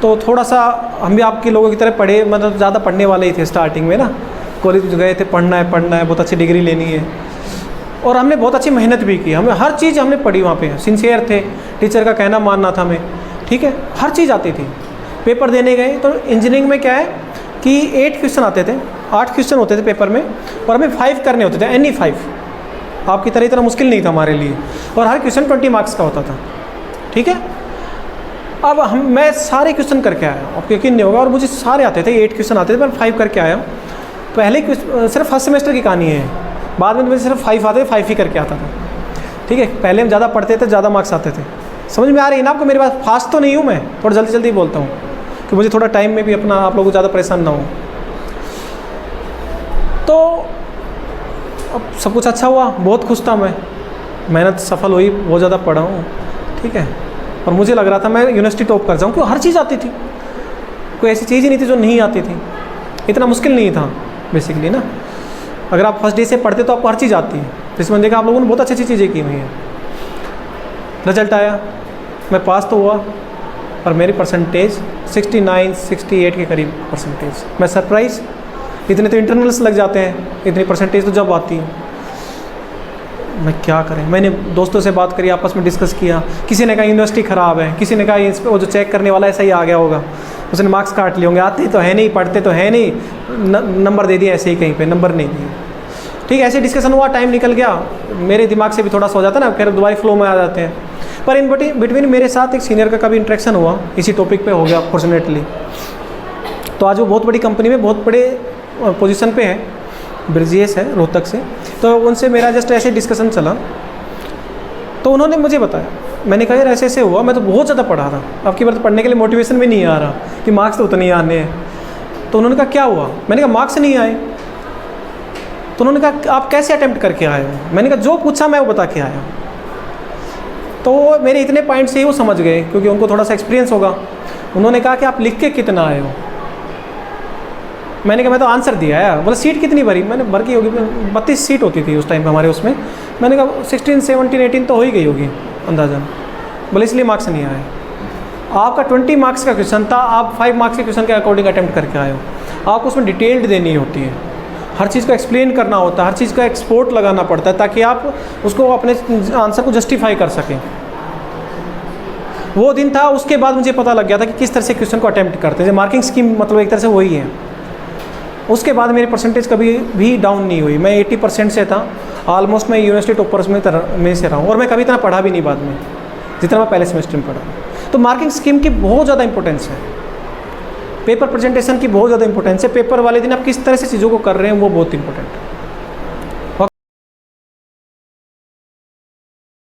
तो थोड़ा सा हम भी आपके लोगों की तरह पढ़े, मतलब ज़्यादा पढ़ने वाले ही थे स्टार्टिंग में ना, कॉलेज गए थे, पढ़ना है बहुत अच्छी डिग्री लेनी है, और हमने बहुत अच्छी मेहनत भी की, हमें हर चीज़ हमने पढ़ी वहाँ पे, सिंसियर थे, टीचर का कहना मानना था हमें, ठीक है, हर चीज़ आती थी। पेपर देने गए तो इंजीनियरिंग में क्या है कि 8 क्वेश्चन आते थे, 8 क्वेश्चन होते थे पेपर में, और हमें 5 करने होते थे, एनी 5, आपकी तरह इतना मुश्किल नहीं था हमारे लिए, और हर क्वेश्चन 20 मार्क्स का होता था, ठीक है। अब मैं सारे क्वेश्चन करके आया, आपको यकीन नहीं होगा, और मुझे सारे आते थे, 8 क्वेश्चन आते थे, पर 5 करके आया हूँ। पहले सिर्फ फर्स्ट सेमेस्टर की कहानी है, बाद में मुझे सिर्फ 5 आते थे, 5 ही करके आता था, ठीक है। पहले हम ज़्यादा पढ़ते थे, ज़्यादा मार्क्स आते थे। समझ में आ रही है ना आपको मेरी बात? फास्ट तो नहीं हूँ मैं, थोड़ा जल्दी जल्दी बोलता हूँ कि मुझे थोड़ा टाइम में भी अपना आप लोगों को ज़्यादा परेशान ना हो। तो अब सब कुछ अच्छा हुआ, बहुत खुश था मैं, मेहनत सफल हुई, बहुत ज़्यादा पढ़ा हूँ, ठीक है। और मुझे लग रहा था मैं यूनिवर्सिटी टॉप कर जाऊँ, क्योंकि हर चीज़ आती थी, कोई ऐसी चीज़ ही नहीं थी जो नहीं आती थी, इतना मुश्किल नहीं था बेसिकली ना। अगर आप फर्स्ट डे से पढ़ते तो आपको हर चीज़ आती है, तो इस बंदे का आप लोगों ने बहुत अच्छी अच्छी चीज़ें की हुई हैं। रिजल्ट आया, मैं पास तो हुआ, पर मेरी परसेंटेज 69-68 के करीब परसेंटेज। मैं सरप्राइज़, इतने तो इंटरनल्स लग जाते हैं, इतनी परसेंटेज तो जब आती है। मैं क्या करें, मैंने दोस्तों से बात करी, आपस में डिस्कस किया, किसी ने कहा यूनिवर्सिटी ख़राब है, किसी ने कहा इस पर वो जो चेक करने वाला ऐसा ही आ गया होगा, उसने मार्क्स काट लिए होंगे, आते तो है नहीं, पढ़ते तो है नहीं, नंबर दे दिए ऐसे ही कहीं पे, नंबर नहीं दिए, ठीक है। ऐसे डिस्कशन हुआ, टाइम निकल गया, मेरे दिमाग से भी थोड़ा सा हो जाता है ना, फिर दोबारा फ्लो में आ जाते हैं। पर इन बिटवीन मेरे साथ एक सीनियर का कभी इंटरेक्शन हुआ, इसी टॉपिक पे हो गया फॉर्चुनेटली। तो आज वो बहुत बड़ी कंपनी में बहुत बड़े पोजीशन पे है, ब्रिजेश है रोहतक से। तो उनसे मेरा जस्ट ऐसे डिस्कशन चला, तो उन्होंने मुझे बताया, मैंने कहा यार ऐसे ऐसे हुआ, मैं तो बहुत ज़्यादा पढ़ा था, आपकी बार तो पढ़ने के लिए मोटिवेशन भी नहीं आ रहा कि मार्क्स तो उतने ही आने हैं। तो उन्होंने कहा क्या हुआ, मैंने कहा मार्क्स नहीं आए। तो उन्होंने कहा आप कैसे अटेम्प्ट करके आए हो, मैंने कहा जो पूछा मैं वो बता के आया। तो मेरे इतने पॉइंट से ही वो समझ गए, क्योंकि उनको थोड़ा सा एक्सपीरियंस होगा। उन्होंने कहा कि आप लिख के कितना आए हो, मैंने कहा मैं तो आंसर दिया है। बोला सीट कितनी भरी, मैंने भर की होगी 32 सीट होती थी उस टाइम पे हमारे उसमें, मैंने कहा 16, 17, 18 तो हो ही गई होगी अंदाज़न। बोले इसलिए मार्क्स नहीं आए, आपका 20 मार्क्स का क्वेश्चन था, आप 5 मार्क्स के क्वेश्चन के अकॉर्डिंग अटेम्प्ट करके आए हो। आपको उसमें डिटेल्ड देनी होती है, हर चीज़ को एक्सप्लेन करना होता है, हर चीज़ का एक्सपोर्ट लगाना पड़ता है, ताकि आप उसको अपने आंसर को जस्टिफाई कर सकें। वो दिन था, उसके बाद मुझे पता लग गया था कि किस तरह से क्वेश्चन को अटेम्प्ट करते हैं। मार्किंग स्कीम मतलब एक तरह से वही है। उसके बाद मेरी परसेंटेज कभी भी डाउन नहीं हुई, मैं 80% से था, ऑलमोस्ट मैं यूनिवर्सिटी टॉपर्स में से रहा हूँ, और मैं कभी इतना पढ़ा भी नहीं बाद में जितना मैं पहले सेमेस्टर में पढ़ा। तो मार्किंग स्कीम की बहुत ज़्यादा इंपॉर्टेंस है, पेपर प्रेजेंटेशन की बहुत ज़्यादा इंपॉर्टेंस है, पेपर वाले दिन आप किस तरह से चीज़ों को कर रहे हैं वो बहुत इंपॉर्टेंट है।